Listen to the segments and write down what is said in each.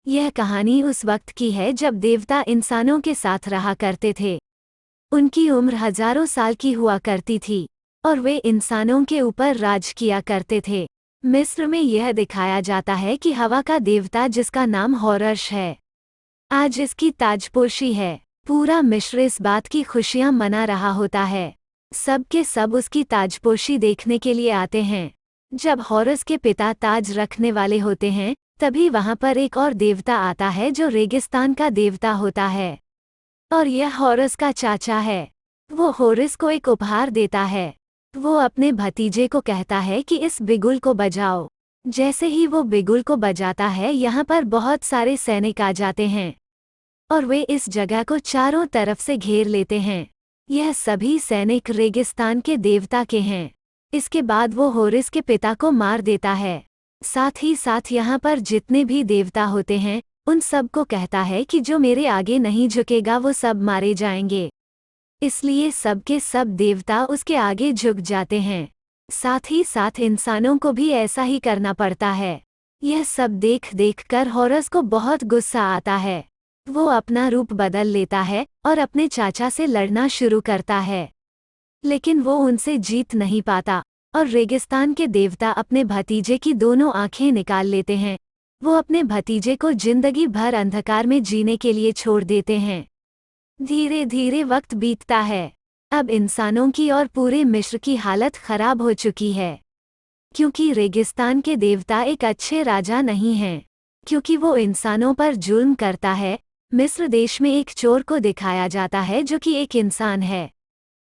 यह कहानी उस वक्त की है जब देवता इंसानों के साथ रहा करते थे। उनकी उम्र हजारों साल की हुआ करती थी और वे इंसानों के ऊपर राज किया करते थे। मिस्र में यह दिखाया जाता है कि हवा का देवता जिसका नाम हॉरस है, आज इसकी ताजपोशी है। पूरा मिस्र इस बात की खुशियां मना रहा होता है। सब के सब उसकी ताजपोशी देखने के लिए आते हैं। जब हॉरस के पिता ताज रखने वाले होते हैं, तभी वहां पर एक और देवता आता है जो रेगिस्तान का देवता होता है, और यह हॉरस का चाचा है। वो हॉरस को एक उपहार देता है। वो अपने भतीजे को कहता है कि इस बिगुल को बजाओ। जैसे ही वो बिगुल को बजाता है, यहाँ पर बहुत सारे सैनिक आ जाते हैं और वे इस जगह को चारों तरफ से घेर लेते हैं। यह सभी सैनिक रेगिस्तान के देवता के हैं। इसके बाद वो हॉरस के पिता को मार देता है। साथ ही साथ यहाँ पर जितने भी देवता होते हैं, उन सब को कहता है कि जो मेरे आगे नहीं झुकेगा वो सब मारे जाएंगे। इसलिए सबके सब देवता उसके आगे झुक जाते हैं। साथ ही साथ इंसानों को भी ऐसा ही करना पड़ता है। यह सब देख देख कर हॉरस को बहुत गुस्सा आता है। वो अपना रूप बदल लेता है और अपने चाचा से लड़ना शुरू करता है, लेकिन वो उनसे जीत नहीं पाता और रेगिस्तान के देवता अपने भतीजे की दोनों आंखें निकाल लेते हैं। वो अपने भतीजे को जिंदगी भर अंधकार में जीने के लिए छोड़ देते हैं। धीरे धीरे वक्त बीतता है। अब इंसानों की और पूरे मिस्र की हालत खराब हो चुकी है, क्योंकि रेगिस्तान के देवता एक अच्छे राजा नहीं हैं, क्योंकि वो इंसानों पर जुल्म करता है। मिस्र देश में एक चोर को दिखाया जाता है जो कि एक इंसान है।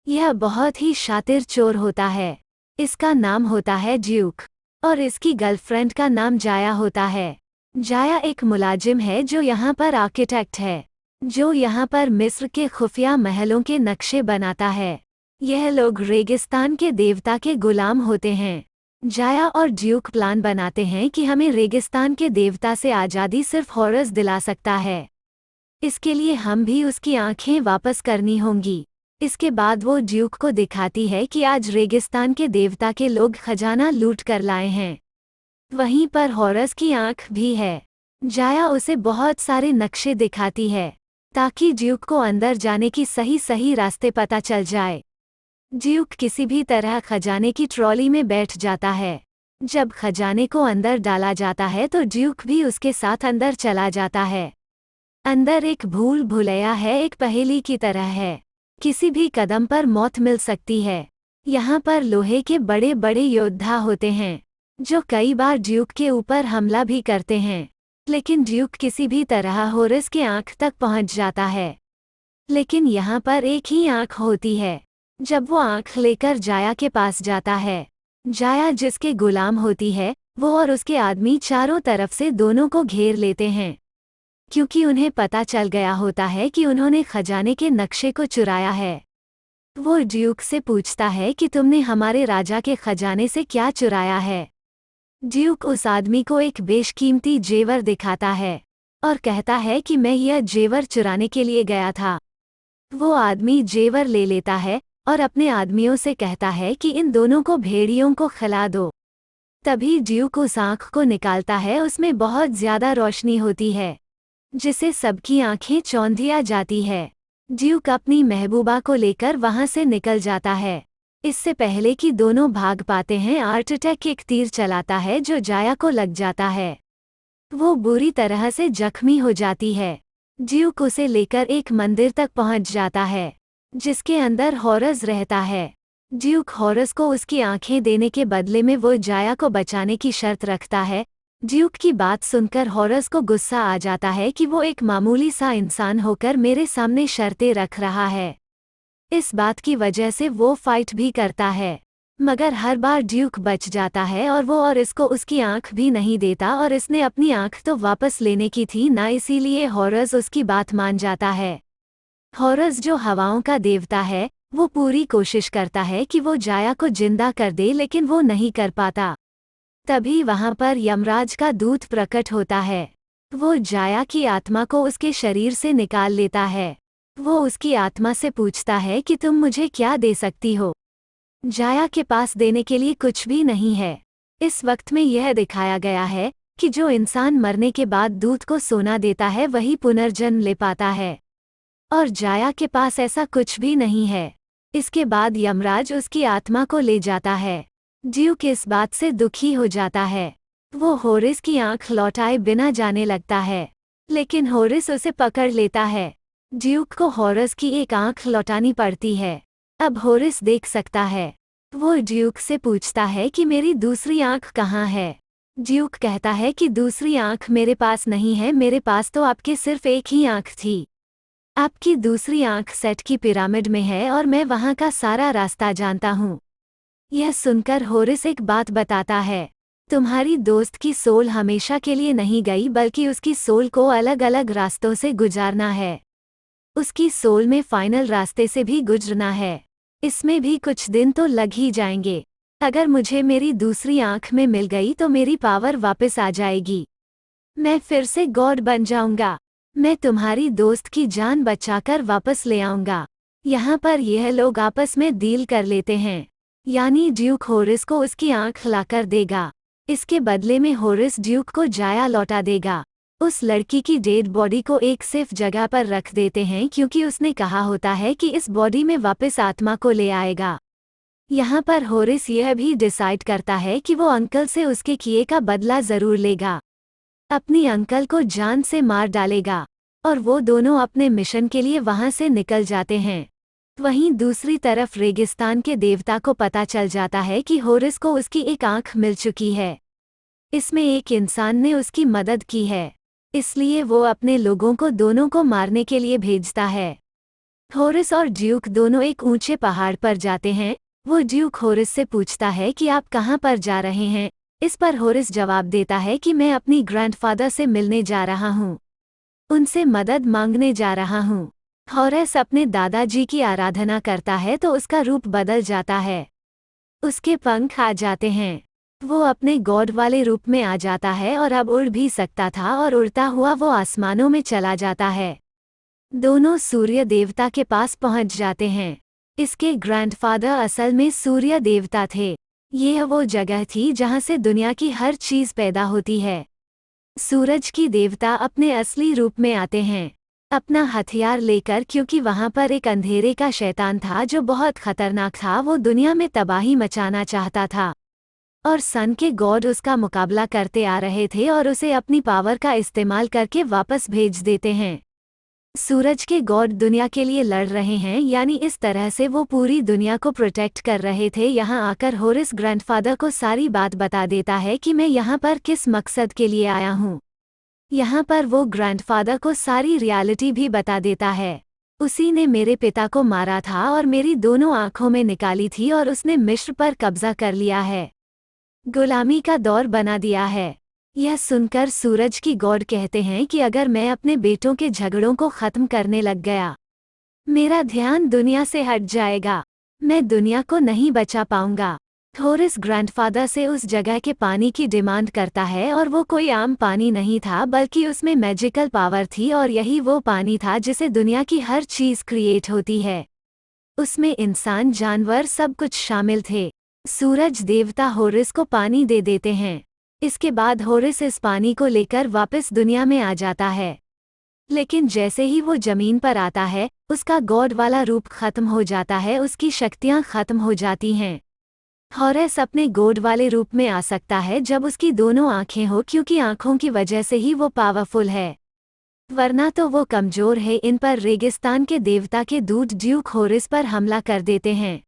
यह बहुत ही शातिर चोर होता है। इसका नाम होता है ड्यूक और इसकी गर्लफ्रेंड का नाम जाया होता है। जाया एक मुलाजिम है जो यहाँ पर आर्किटेक्ट है, जो यहाँ पर मिस्र के खुफिया महलों के नक्शे बनाता है। यह लोग रेगिस्तान के देवता के गुलाम होते हैं। जाया और ड्यूक प्लान बनाते हैं कि हमें रेगिस्तान के देवता से आज़ादी सिर्फ हॉरस दिला सकता है। इसके लिए हम भी उसकी आंखें वापस करनी होंगी। इसके बाद वो ड्यूक को दिखाती है कि आज रेगिस्तान के देवता के लोग खजाना लूट कर लाए हैं। वहीं पर हॉरस की आंख भी है। जाया उसे बहुत सारे नक्शे दिखाती है ताकि ड्यूक को अंदर जाने की सही रास्ते पता चल जाए। ड्यूक किसी भी तरह खजाने की ट्रॉली में बैठ जाता है। जब खजाने को अंदर डाला जाता है तो ड्यूक भी उसके साथ अंदर चला जाता है। अंदर एक भूल भुलैया है, एक पहेली की तरह है। किसी भी कदम पर मौत मिल सकती है। यहाँ पर लोहे के बड़े बड़े योद्धा होते हैं जो कई बार ड्यूक के ऊपर हमला भी करते हैं, लेकिन ड्यूक किसी भी तरह हॉरस के आंख तक पहुँच जाता है। लेकिन यहाँ पर एक ही आंख होती है। जब वो आंख लेकर जाया के पास जाता है, जाया जिसके गुलाम होती है, वो और उसके आदमी चारों तरफ से दोनों को घेर लेते हैं, क्योंकि उन्हें पता चल गया होता है कि उन्होंने खजाने के नक्शे को चुराया है। वो ड्यूक से पूछता है कि तुमने हमारे राजा के खजाने से क्या चुराया है। ड्यूक उस आदमी को एक बेशकीमती जेवर दिखाता है और कहता है कि मैं यह जेवर चुराने के लिए गया था। वो आदमी जेवर ले लेता है और अपने आदमियों से कहता है कि इन दोनों को भेड़ियों को खिला दो। तभी ड्यूक उस आँख को निकालता है। उसमें बहुत ज्यादा रोशनी होती है जिसे सबकी आंखें चौंधिया जाती है। ड्यूक अपनी महबूबा को लेकर वहां से निकल जाता है। इससे पहले कि दोनों भाग पाते हैं, आर्टटैक एक तीर चलाता है जो जाया को लग जाता है। वो बुरी तरह से जख्मी हो जाती है। ड्यूक उसे लेकर एक मंदिर तक पहुंच जाता है जिसके अंदर हॉरस रहता है। ड्यूक हॉरस को उसकी आंखें देने के बदले में वो जाया को बचाने की शर्त रखता है। ड्यूक की बात सुनकर हॉरस को गुस्सा आ जाता है कि वो एक मामूली सा इंसान होकर मेरे सामने शर्तें रख रहा है। इस बात की वजह से वो फाइट भी करता है, मगर हर बार ड्यूक बच जाता है और वो और इसको उसकी आंख भी नहीं देता, और इसने अपनी आंख तो वापस लेने की थी ना, इसीलिए हॉरस उसकी बात मान जाता है। हॉरस जो हवाओं का देवता है, वो पूरी कोशिश करता है कि वो जाया को जिंदा कर दे, लेकिन वो नहीं कर पाता। तभी वहां पर यमराज का दूत प्रकट होता है। वो जाया की आत्मा को उसके शरीर से निकाल लेता है। वो उसकी आत्मा से पूछता है कि तुम मुझे क्या दे सकती हो। जाया के पास देने के लिए कुछ भी नहीं है। इस वक्त में यह दिखाया गया है कि जो इंसान मरने के बाद दूध को सोना देता है वही पुनर्जन्म ले पाता है, और जाया के पास ऐसा कुछ भी नहीं है। इसके बाद यमराज उसकी आत्मा को ले जाता है। ड्यूक इस बात से दुखी हो जाता है। वो होरिस की आंख लौटाए बिना जाने लगता है, लेकिन होरिस उसे पकड़ लेता है। ड्यूक को होरिस की एक आंख लौटानी पड़ती है। अब होरिस देख सकता है। वो ड्यूक से पूछता है कि मेरी दूसरी आंख कहाँ है। ड्यूक कहता है कि दूसरी आंख मेरे पास नहीं है, मेरे पास तो आपके सिर्फ एक ही आंख थी। आपकी दूसरी आंख सेट की पिरामिड में है और मैं वहां का सारा रास्ता जानता हूँ। यह सुनकर होरिस एक बात बताता है, तुम्हारी दोस्त की सोल हमेशा के लिए नहीं गई, बल्कि उसकी सोल को अलग अलग रास्तों से गुजारना है। उसकी सोल में फाइनल रास्ते से भी गुजरना है। इसमें भी कुछ दिन तो लग ही जाएंगे। अगर मुझे मेरी दूसरी आंख में मिल गई तो मेरी पावर वापस आ जाएगी। मैं फिर से गॉड बन जाऊंगा। मैं तुम्हारी दोस्त की जान बचाकर वापस ले आऊंगा। यहाँ पर यह लोग आपस में डील कर लेते हैं, यानी ड्यूक होरिस को उसकी आंख लाकर देगा। इसके बदले में होरिस ड्यूक को जाया लौटा देगा। उस लड़की की डेड बॉडी को एक सेफ जगह पर रख देते हैं, क्योंकि उसने कहा होता है कि इस बॉडी में वापस आत्मा को ले आएगा। यहाँ पर होरिस यह भी डिसाइड करता है कि वो अंकल से उसके किए का बदला जरूर लेगा। अपनी अंकल को जान से मार डालेगा, और वो दोनों अपने मिशन के लिए वहां से निकल जाते हैं। वहीं दूसरी तरफ रेगिस्तान के देवता को पता चल जाता है कि होरिस को उसकी एक आंख मिल चुकी है। इसमें एक इंसान ने उसकी मदद की है, इसलिए वो अपने लोगों को दोनों को मारने के लिए भेजता है। होरिस और ड्यूक दोनों एक ऊंचे पहाड़ पर जाते हैं। वो ड्यूक होरिस से पूछता है कि आप कहाँ पर जा रहे हैं। इस पर होरिस जवाब देता है कि मैं अपनी ग्रैंडफादर से मिलने जा रहा हूँ, उनसे मदद मांगने जा रहा हूँ। होरिस अपने दादाजी की आराधना करता है तो उसका रूप बदल जाता है। उसके पंख आ जाते हैं। वो अपने गॉड वाले रूप में आ जाता है और अब उड़ भी सकता था, और उड़ता हुआ वो आसमानों में चला जाता है। दोनों सूर्य देवता के पास पहुंच जाते हैं। इसके ग्रैंडफादर असल में सूर्य देवता थे। यह वो जगह थी जहां से दुनिया की हर चीज पैदा होती है। सूरज की देवता अपने असली रूप में आते हैं, अपना हथियार लेकर, क्योंकि वहां पर एक अंधेरे का शैतान था जो बहुत खतरनाक था। वो दुनिया में तबाही मचाना चाहता था, और सन के गॉड उसका मुकाबला करते आ रहे थे और उसे अपनी पावर का इस्तेमाल करके वापस भेज देते हैं। सूरज के गॉड दुनिया के लिए लड़ रहे हैं, यानी इस तरह से वो पूरी दुनिया को प्रोटेक्ट कर रहे थे। यहाँ आकर होरिस ग्रैंडफादर को सारी बात बता देता है कि मैं यहाँ पर किस मकसद के लिए आया हूँ। यहाँ पर वो ग्रैंडफादर को सारी रियलिटी भी बता देता है। उसी ने मेरे पिता को मारा था और मेरी दोनों आंखों में निकाली थी, और उसने मिस्र पर कब्जा कर लिया है, गुलामी का दौर बना दिया है। यह सुनकर सूरज की गॉड कहते हैं कि अगर मैं अपने बेटों के झगड़ों को खत्म करने लग गया, मेरा ध्यान दुनिया से हट जाएगा, मैं दुनिया को नहीं बचा पाऊंगा। होरिस ग्रैंडफादर से उस जगह के पानी की डिमांड करता है, और वो कोई आम पानी नहीं था, बल्कि उसमें मैजिकल पावर थी, और यही वो पानी था जिसे दुनिया की हर चीज क्रिएट होती है। उसमें इंसान, जानवर, सब कुछ शामिल थे। सूरज देवता होरिस को पानी दे देते हैं। इसके बाद होरिस इस पानी को लेकर वापस दुनिया में आ जाता है, लेकिन जैसे ही वो जमीन पर आता है, उसका गॉड वाला रूप खत्म हो जाता है, उसकी शक्तियां खत्म हो जाती हैं। होरिस अपने गॉड वाले रूप में आ सकता है जब उसकी दोनों आंखें हो, क्योंकि आंखों की वजह से ही वो पावरफुल है, वरना तो वो कमजोर है। इन पर रेगिस्तान के देवता के दूत ड्यूक होरिस पर हमला कर देते हैं।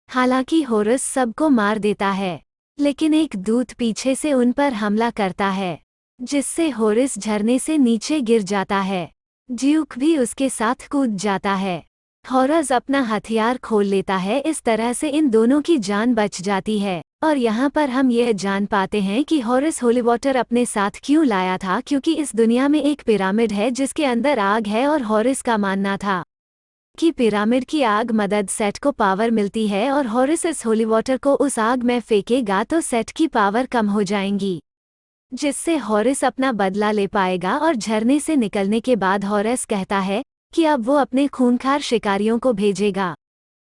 हालांकि होरिस सबको मार देता है, लेकिन एक दूत पीछे से उन पर हमला करता है, जिससे होरिस झरने से नीचे गिर जाता है। ड्यूक भी उसके साथ कूद जाता है। होरिस अपना हथियार खोल लेता है। इस तरह से इन दोनों की जान बच जाती है। और यहाँ पर हम यह जान पाते हैं कि होरिस होली वाटर अपने साथ क्यों लाया था, क्योंकि इस दुनिया में एक पिरामिड है जिसके अंदर आग है, और होरिस का मानना था कि पिरामिड की आग मदद सेट को पावर मिलती है, और होरिस इस होली वाटर को उस आग में फेंकेगा तो सेट की पावर कम हो जाएंगी, जिससे होरिस अपना बदला ले पाएगा। और झरने से निकलने के बाद होरिस कहता है कि अब वो अपने खूंखार शिकारियों को भेजेगा।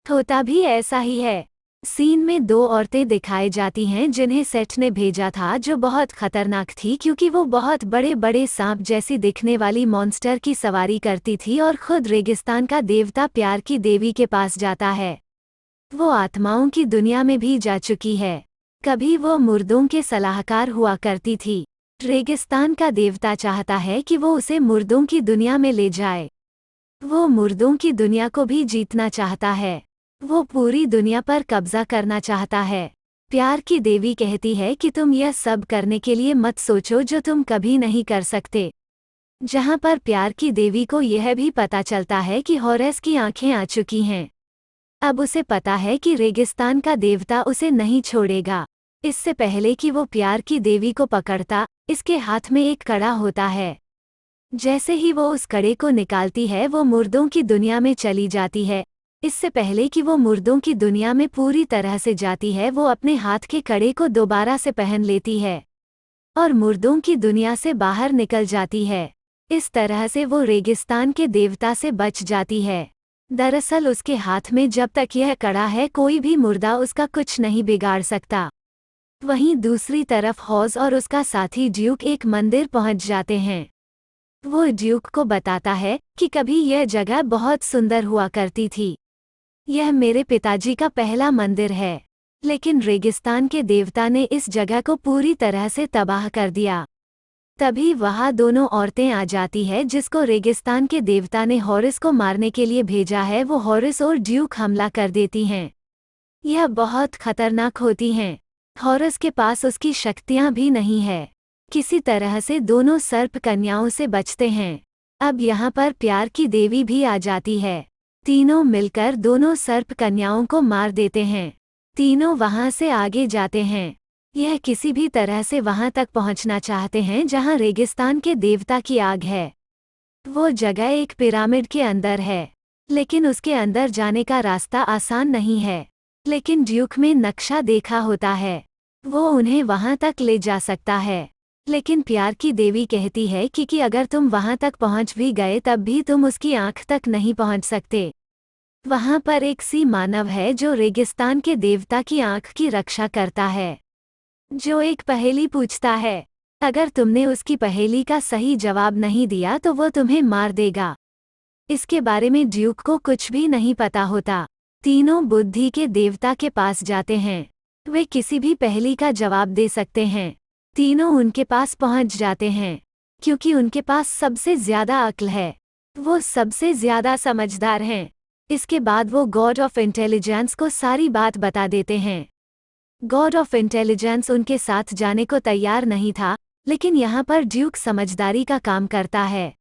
होता भी ऐसा ही है। सीन में दो औरतें दिखाई जाती हैं जिन्हें सेठ ने भेजा था, जो बहुत खतरनाक थी क्योंकि वो बहुत बड़े बड़े सांप जैसी दिखने वाली मॉन्स्टर की सवारी करती थी और खुद रेगिस्तान का देवता प्यार की देवी के पास जाता है। वो आत्माओं की दुनिया में भी जा चुकी है। कभी वो मुर्दों के सलाहकार हुआ करती थी। रेगिस्तान का देवता चाहता है कि वो उसे मुर्दों की दुनिया में ले जाए। वो मुर्दों की दुनिया को भी जीतना चाहता है। वो पूरी दुनिया पर कब्जा करना चाहता है। प्यार की देवी कहती है कि तुम यह सब करने के लिए मत सोचो जो तुम कभी नहीं कर सकते। जहाँ पर प्यार की देवी को यह भी पता चलता है कि हॉरेस की आंखें आ चुकी हैं। अब उसे पता है कि रेगिस्तान का देवता उसे नहीं छोड़ेगा। इससे पहले कि वो प्यार की देवी को पकड़ता, इसके हाथ में एक कड़ा होता है। जैसे ही वो उस कड़े को निकालती है, वो मुर्दों की दुनिया में चली जाती है। इससे पहले कि वो मुर्दों की दुनिया में पूरी तरह से जाती है, वो अपने हाथ के कड़े को दोबारा से पहन लेती है और मुर्दों की दुनिया से बाहर निकल जाती है। इस तरह से वो रेगिस्तान के देवता से बच जाती है। दरअसल उसके हाथ में जब तक यह कड़ा है, कोई भी मुर्दा उसका कुछ नहीं बिगाड़ सकता। वहीं दूसरी तरफ हॉज और उसका साथी ड्यूक एक मंदिर पहुंच जाते हैं। वो ड्यूक को बताता है कि कभी यह जगह बहुत सुंदर हुआ करती थी। यह मेरे पिताजी का पहला मंदिर है, लेकिन रेगिस्तान के देवता ने इस जगह को पूरी तरह से तबाह कर दिया। तभी वहाँ दोनों औरतें आ जाती है जिसको रेगिस्तान के देवता ने हॉरिस को मारने के लिए भेजा है। वो हॉरिस और ड्यूक हमला कर देती हैं। यह बहुत खतरनाक होती हैं। हॉरिस के पास उसकी शक्तियाँ भी नहीं है। किसी तरह से दोनों सर्प कन्याओं से बचते हैं। अब यहाँ पर प्यार की देवी भी आ जाती है। तीनों मिलकर दोनों सर्प कन्याओं को मार देते हैं। तीनों वहाँ से आगे जाते हैं। यह किसी भी तरह से वहाँ तक पहुँचना चाहते हैं जहाँ रेगिस्तान के देवता की आग है। वो जगह एक पिरामिड के अंदर है, लेकिन उसके अंदर जाने का रास्ता आसान नहीं है। लेकिन ड्यूक में नक्शा देखा होता है, वो उन्हें वहाँ तक ले जा सकता है। लेकिन प्यार की देवी कहती है कि अगर तुम वहाँ तक पहुँच भी गए तब भी तुम उसकी आँख तक नहीं पहुँच सकते। वहाँ पर एक सी मानव है जो रेगिस्तान के देवता की आँख की रक्षा करता है, जो एक पहेली पूछता है। अगर तुमने उसकी पहेली का सही जवाब नहीं दिया तो वो तुम्हें मार देगा। इसके बारे में ड्यूक को कुछ भी नहीं पता होता। तीनों बुद्धि के देवता के पास जाते हैं। वे किसी भी पहेली का जवाब दे सकते हैं। तीनों उनके पास पहुंच जाते हैं क्योंकि उनके पास सबसे ज्यादा अक्ल है। वो सबसे ज्यादा समझदार हैं। इसके बाद वो गॉड ऑफ इंटेलिजेंस को सारी बात बता देते हैं। गॉड ऑफ इंटेलिजेंस उनके साथ जाने को तैयार नहीं था, लेकिन यहाँ पर ड्यूक समझदारी का काम करता है।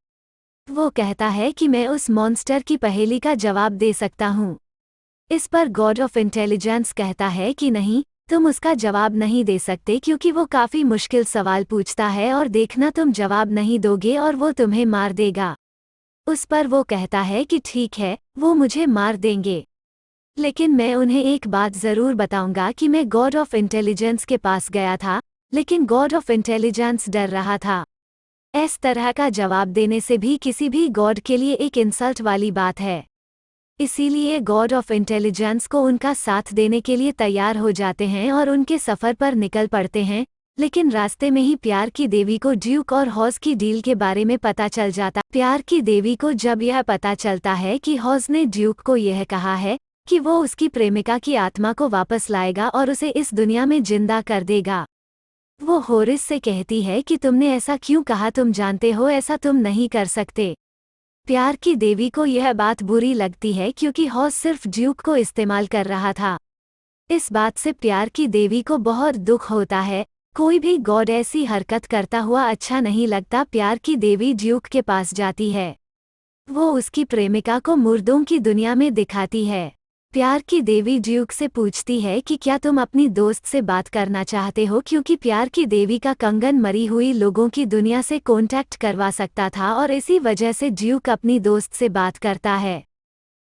वो कहता है कि मैं उस मॉन्स्टर की पहेली का जवाब दे सकता हूँ। इस पर गॉड ऑफ इंटेलिजेंस कहता है कि नहीं, तुम उसका जवाब नहीं दे सकते क्योंकि वो काफ़ी मुश्किल सवाल पूछता है और देखना तुम जवाब नहीं दोगे और वो तुम्हें मार देगा। उस पर वो कहता है कि ठीक है, वो मुझे मार देंगे, लेकिन मैं उन्हें एक बात ज़रूर बताऊंगा कि मैं गॉड ऑफ इंटेलिजेंस के पास गया था, लेकिन गॉड ऑफ इंटेलिजेंस डर रहा था। इस तरह का जवाब देने से भी किसी भी गॉड के लिए एक इंसल्ट वाली बात है। इसीलिए गॉड ऑफ इंटेलिजेंस को उनका साथ देने के लिए तैयार हो जाते हैं और उनके सफ़र पर निकल पड़ते हैं। लेकिन रास्ते में ही प्यार की देवी को ड्यूक और हॉज की डील के बारे में पता चल जाता। प्यार की देवी को जब यह पता चलता है कि हॉज ने ड्यूक को यह कहा है कि वो उसकी प्रेमिका की आत्मा को वापस लाएगा और उसे इस दुनिया में जिंदा कर देगा, वो हॉरिस से कहती है कि तुमने ऐसा क्यों कहा, तुम जानते हो ऐसा तुम नहीं कर सकते। प्यार की देवी को यह बात बुरी लगती है क्योंकि हॉज सिर्फ ड्यूक को इस्तेमाल कर रहा था। इस बात से प्यार की देवी को बहुत दुख होता है। कोई भी गॉड ऐसी हरकत करता हुआ अच्छा नहीं लगता। प्यार की देवी ड्यूक के पास जाती है। वो उसकी प्रेमिका को मुर्दों की दुनिया में दिखाती है। प्यार की देवी ड्यूक से पूछती है कि क्या तुम अपनी दोस्त से बात करना चाहते हो, क्योंकि प्यार की देवी का कंगन मरी हुई लोगों की दुनिया से कांटेक्ट करवा सकता था और इसी वजह से ड्यूक अपनी दोस्त से बात करता है।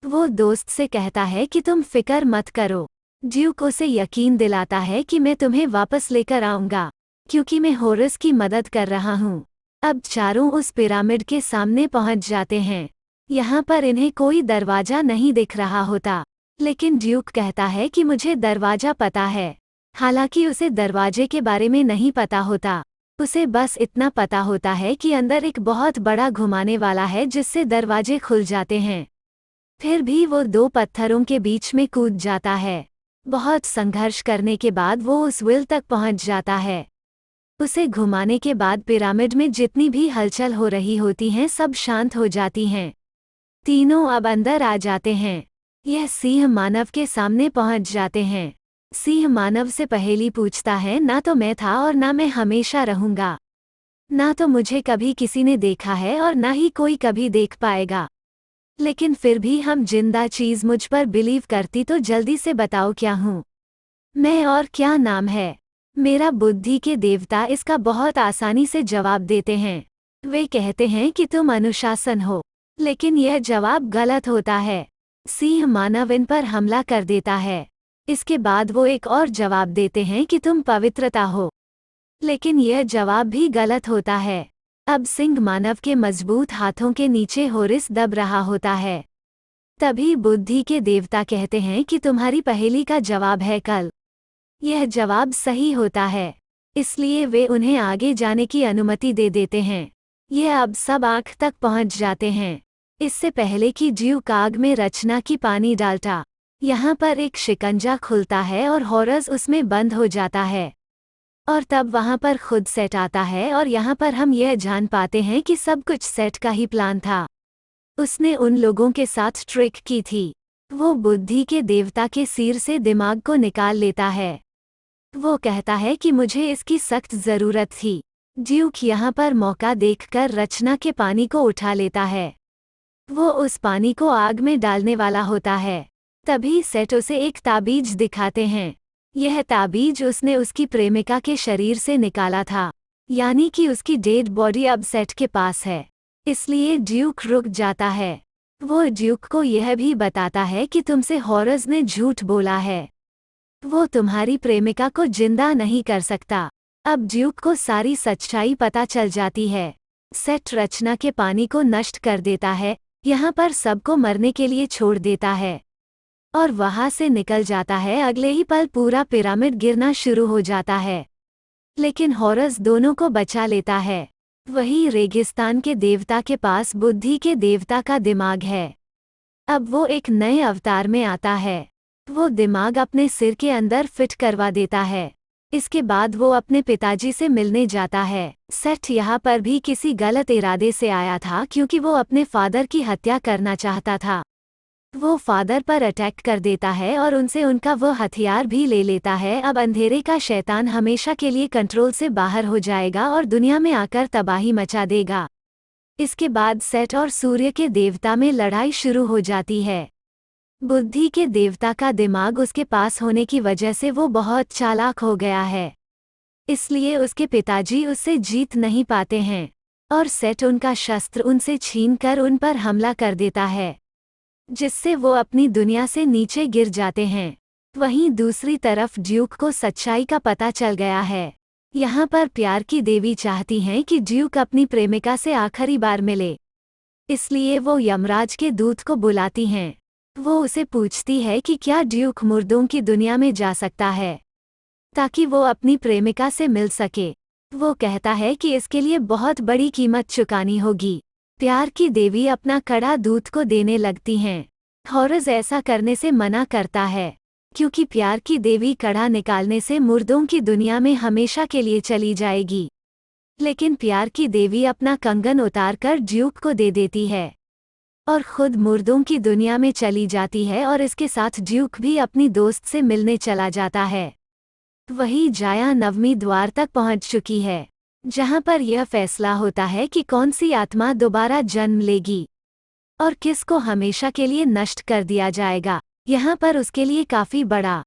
वो दोस्त से कहता है कि तुम फिक्र मत करो। ड्यूक उसे यकीन दिलाता है कि मैं तुम्हें वापस लेकर आऊँगा क्योंकि मैं हॉरिस की मदद कर रहा हूँ। अब चारों उस पिरामिड के सामने पहुँच जाते हैं। यहाँ पर इन्हें कोई दरवाज़ा नहीं दिख रहा होता, लेकिन ड्यूक कहता है कि मुझे दरवाजा पता है। हालांकि उसे दरवाजे के बारे में नहीं पता होता। उसे बस इतना पता होता है कि अंदर एक बहुत बड़ा घुमाने वाला है जिससे दरवाजे खुल जाते हैं। फिर भी वो दो पत्थरों के बीच में कूद जाता है। बहुत संघर्ष करने के बाद वो उस व्हील तक पहुंच जाता है। उसे घुमाने के बाद पिरामिड में जितनी भी हलचल हो रही होती हैं सब शांत हो जाती हैं। तीनों अब अंदर आ जाते हैं। यह सिंह मानव के सामने पहुंच जाते हैं। सिंह मानव से पहेली पूछता है, ना तो मैं था और ना मैं हमेशा रहूंगा। ना तो मुझे कभी किसी ने देखा है और ना ही कोई कभी देख पाएगा। लेकिन फिर भी हम जिंदा चीज मुझ पर बिलीव करती, तो जल्दी से बताओ क्या हूँ मैं और क्या नाम है मेरा। बुद्धि के देवता इसका बहुत आसानी से जवाब देते हैं। वे कहते हैं कि तुम अनुशासन हो, लेकिन यह जवाब गलत होता है। सिंह मानव इन पर हमला कर देता है। इसके बाद वो एक और जवाब देते हैं कि तुम पवित्रता हो, लेकिन यह जवाब भी गलत होता है। अब सिंह मानव के मजबूत हाथों के नीचे होरिस दब रहा होता है। तभी बुद्धि के देवता कहते हैं कि तुम्हारी पहेली का जवाब है कल। यह जवाब सही होता है, इसलिए वे उन्हें आगे जाने की अनुमति दे देते हैं। यह अब सब आँख तक पहुंच जाते हैं। इससे पहले कि ड्यूक आग में रचना की पानी डालता, यहाँ पर एक शिकंजा खुलता है और हॉरस उसमें बंद हो जाता है। और तब वहाँ पर खुद सेट आता है और यहाँ पर हम यह जान पाते हैं कि सब कुछ सेट का ही प्लान था। उसने उन लोगों के साथ ट्रिक की थी। वो बुद्धि के देवता के सिर से दिमाग को निकाल लेता है। वो कहता है कि मुझे इसकी सख्त ज़रूरत थी। ड्यूक यहाँ पर मौका देखकर रचना के पानी को उठा लेता है। वो उस पानी को आग में डालने वाला होता है। तभी सेट उसे एक ताबीज दिखाते हैं। यह ताबीज उसने उसकी प्रेमिका के शरीर से निकाला था, यानी कि उसकी डेड बॉडी अब सेट के पास है। इसलिए ड्यूक रुक जाता है। वो ड्यूक को यह भी बताता है कि तुमसे हॉरस ने झूठ बोला है। वो तुम्हारी प्रेमिका को जिंदा नहीं कर सकता। अब ड्यूक को सारी सच्चाई पता चल जाती है। सेट रचना के पानी को नष्ट कर देता है, यहाँ पर सबको मरने के लिए छोड़ देता है और वहां से निकल जाता है। अगले ही पल पूरा पिरामिड गिरना शुरू हो जाता है, लेकिन हॉरस दोनों को बचा लेता है। वही रेगिस्तान के देवता के पास बुद्धि के देवता का दिमाग है। अब वो एक नए अवतार में आता है। वो दिमाग अपने सिर के अंदर फिट करवा देता है। इसके बाद वो अपने पिताजी से मिलने जाता है। सेट यहाँ पर भी किसी गलत इरादे से आया था, क्योंकि वो अपने फादर की हत्या करना चाहता था। वो फादर पर अटैक कर देता है और उनसे उनका वो हथियार भी ले लेता है। अब अंधेरे का शैतान हमेशा के लिए कंट्रोल से बाहर हो जाएगा और दुनिया में आकर तबाही मचा देगा। इसके बाद सेट और सूर्य के देवता में लड़ाई शुरू हो जाती है। बुद्धि के देवता का दिमाग उसके पास होने की वजह से वो बहुत चालाक हो गया है, इसलिए उसके पिताजी उससे जीत नहीं पाते हैं और सेट उनका शस्त्र उनसे छीनकर उन पर हमला कर देता है, जिससे वो अपनी दुनिया से नीचे गिर जाते हैं। वहीं दूसरी तरफ ड्यूक को सच्चाई का पता चल गया है। यहाँ पर प्यार की देवी चाहती हैं कि ड्यूक अपनी प्रेमिका से आखिरी बार मिले, इसलिए वो यमराज के दूत को बुलाती हैं। वो उसे पूछती है कि क्या ड्यूक मुर्दों की दुनिया में जा सकता है ताकि वो अपनी प्रेमिका से मिल सके। वो कहता है कि इसके लिए बहुत बड़ी कीमत चुकानी होगी। प्यार की देवी अपना कड़ा दूत को देने लगती हैं। हॉरस ऐसा करने से मना करता है, क्योंकि प्यार की देवी कड़ा निकालने से मुर्दों की दुनिया में हमेशा के लिए चली जाएगी। लेकिन प्यार की देवी अपना कंगन उतारकर ड्यूक को दे देती है और खुद मुर्दों की दुनिया में चली जाती है और इसके साथ ड्यूक भी अपनी दोस्त से मिलने चला जाता है। वही जाया नवमी द्वार तक पहुंच चुकी है, जहां पर यह फैसला होता है कि कौन सी आत्मा दोबारा जन्म लेगी और किसको हमेशा के लिए नष्ट कर दिया जाएगा। यहाँ पर उसके लिए काफी बड़ा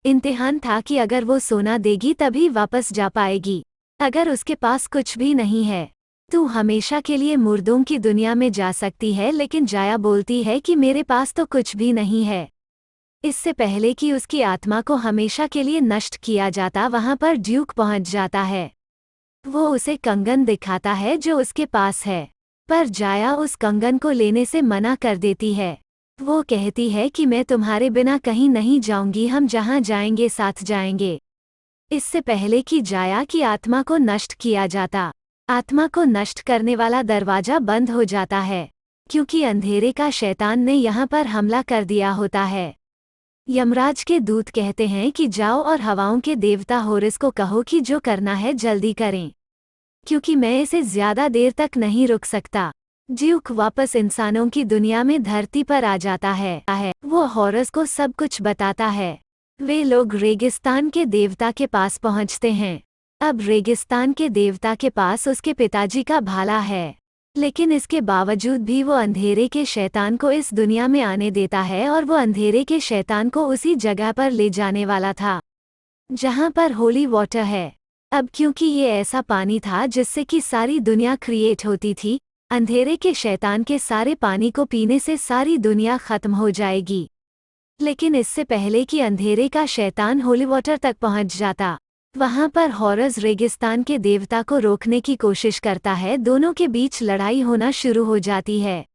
इम्तिहान था कि अगर वो सोना देगी तभी वापस जा पाएगी। अगर उसके पास कुछ भी नहीं है, तू हमेशा के लिए मुर्दों की दुनिया में जा सकती है। लेकिन जाया बोलती है कि मेरे पास तो कुछ भी नहीं है। इससे पहले कि उसकी आत्मा को हमेशा के लिए नष्ट किया जाता, वहां पर ड्यूक पहुंच जाता है। वो उसे कंगन दिखाता है जो उसके पास है, पर जाया उस कंगन को लेने से मना कर देती है। वो कहती है कि मैं तुम्हारे बिना कहीं नहीं जाऊंगी, हम जहाँ जाएंगे साथ जाएंगे। इससे पहले कि जाया कि आत्मा को नष्ट किया जाता, आत्मा को नष्ट करने वाला दरवाजा बंद हो जाता है, क्योंकि अंधेरे का शैतान ने यहाँ पर हमला कर दिया होता है। यमराज के दूत कहते हैं कि जाओ और हवाओं के देवता होरस को कहो कि जो करना है जल्दी करें, क्योंकि मैं इसे ज्यादा देर तक नहीं रुक सकता। ड्यूक वापस इंसानों की दुनिया में धरती पर आ जाता है। वो होरस को सब कुछ बताता है। वे लोग रेगिस्तान के देवता के पास पहुंचते हैं। अब रेगिस्तान के देवता के पास उसके पिताजी का भाला है, लेकिन इसके बावजूद भी वो अंधेरे के शैतान को इस दुनिया में आने देता है और वो अंधेरे के शैतान को उसी जगह पर ले जाने वाला था जहां पर होली वाटर है। अब क्योंकि ये ऐसा पानी था जिससे कि सारी दुनिया क्रिएट होती थी, अंधेरे के शैतान के सारे पानी को पीने से सारी दुनिया खत्म हो जाएगी। लेकिन इससे पहले कि अंधेरे का शैतान होली वाटर तक पहुंच जाता, वहां पर हॉरस रेगिस्तान के देवता को रोकने की कोशिश करता है। दोनों के बीच लड़ाई होना शुरू हो जाती है,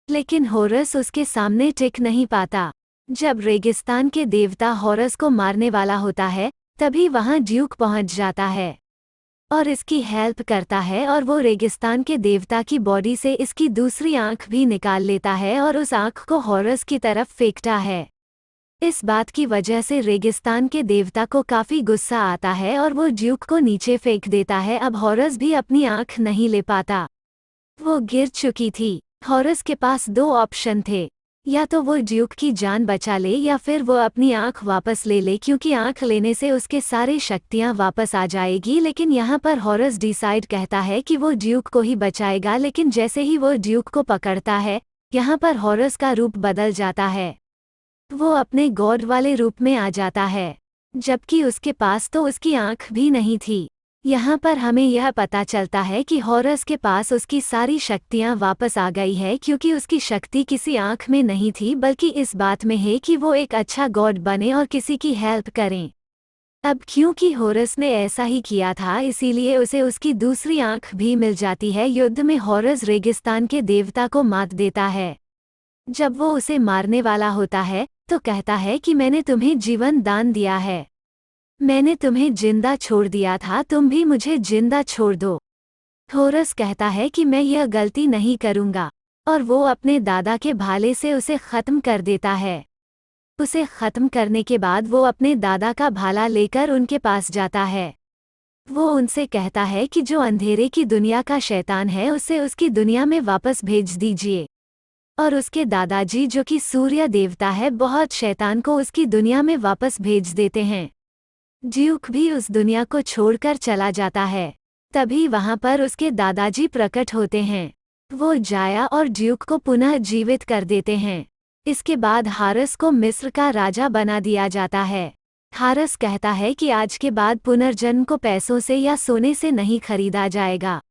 लेकिन हॉरस उसके सामने टिक नहीं पाता। जब रेगिस्तान के देवता हॉरस को मारने वाला होता है, तभी वहां ड्यूक पहुंच जाता है और इसकी हेल्प करता है, और वो रेगिस्तान के देवता की बॉडी से इसकी दूसरी आंख भी निकाल लेता है और उस आंख को हॉरस की तरफ फेंकता है। इस बात की वजह से रेगिस्तान के देवता को काफी गुस्सा आता है और वो ड्यूक को नीचे फेंक देता है। अब हॉरस भी अपनी आंख नहीं ले पाता, वो गिर चुकी थी। हॉरस के पास दो ऑप्शन थे, या तो वो ड्यूक की जान बचा ले या फिर वो अपनी आंख वापस ले ले, क्योंकि आंख लेने से उसके सारे शक्तियां वापस आ जाएगी। लेकिन यहाँ पर हॉरस डिसाइड कहता है कि वो ड्यूक को ही बचाएगा। लेकिन जैसे ही वो ड्यूक को पकड़ता है, यहाँ पर हॉरस का रूप बदल जाता है। वो अपने गॉड वाले रूप में आ जाता है, जबकि उसके पास तो उसकी आंख भी नहीं थी। यहाँ पर हमें यह पता चलता है कि हॉरस के पास उसकी सारी शक्तियाँ वापस आ गई है, क्योंकि उसकी शक्ति किसी आंख में नहीं थी, बल्कि इस बात में है कि वो एक अच्छा गॉड बने और किसी की हेल्प करें। अब क्योंकि हॉरस ने ऐसा ही किया था, इसीलिए उसे उसकी दूसरी आंख भी मिल जाती है। युद्ध में हॉरस रेगिस्तान के देवता को मात देता है। जब वो उसे मारने वाला होता है, तो कहता है कि मैंने तुम्हें जीवन दान दिया है, मैंने तुम्हें जिंदा छोड़ दिया था, तुम भी मुझे जिंदा छोड़ दो। हॉरस कहता है कि मैं यह गलती नहीं करूंगा, और वो अपने दादा के भाले से उसे खत्म कर देता है। उसे खत्म करने के बाद वो अपने दादा का भाला लेकर उनके पास जाता है। वो उनसे कहता है कि जो अंधेरे की दुनिया का शैतान है, उसे उसकी दुनिया में वापस भेज दीजिए। और उसके दादाजी, जो कि सूर्य देवता है, बहुत शैतान को उसकी दुनिया में वापस भेज देते हैं। ड्यूक भी उस दुनिया को छोड़कर चला जाता है। तभी वहां पर उसके दादाजी प्रकट होते हैं। वो जाया और ड्यूक को पुनः जीवित कर देते हैं। इसके बाद हारस को मिस्र का राजा बना दिया जाता है। हारस कहता है कि आज के बाद पुनर्जन्म को पैसों से या सोने से नहीं खरीदा जाएगा,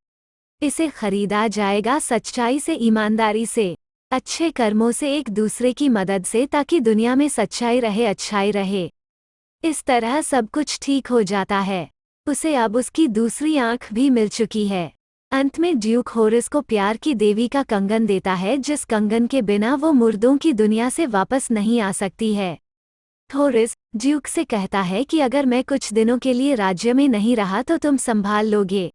इसे खरीदा जाएगा सच्चाई से, ईमानदारी से, अच्छे कर्मों से, एक दूसरे की मदद से, ताकि दुनिया में सच्चाई रहे, अच्छाई रहे। इस तरह सब कुछ ठीक हो जाता है। उसे अब उसकी दूसरी आंख भी मिल चुकी है। अंत में ड्यूक हॉरस को प्यार की देवी का कंगन देता है, जिस कंगन के बिना वो मुर्दों की दुनिया से वापस नहीं आ सकती है। हॉरस ड्यूक से कहता है कि अगर मैं कुछ दिनों के लिए राज्य में नहीं रहा तो तुम संभाल लोगे।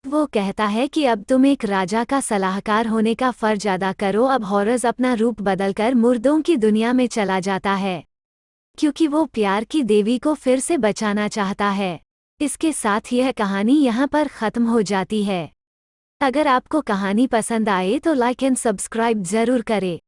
वो कहता है कि अब तुम एक राजा का सलाहकार होने का फर्ज अदा करो। अब हॉरस अपना रूप बदलकर मुर्दों की दुनिया में चला जाता है, क्योंकि वो प्यार की देवी को फिर से बचाना चाहता है। इसके साथ यह कहानी यहाँ पर ख़त्म हो जाती है। अगर आपको कहानी पसंद आए तो लाइक एंड सब्सक्राइब ज़रूर करें।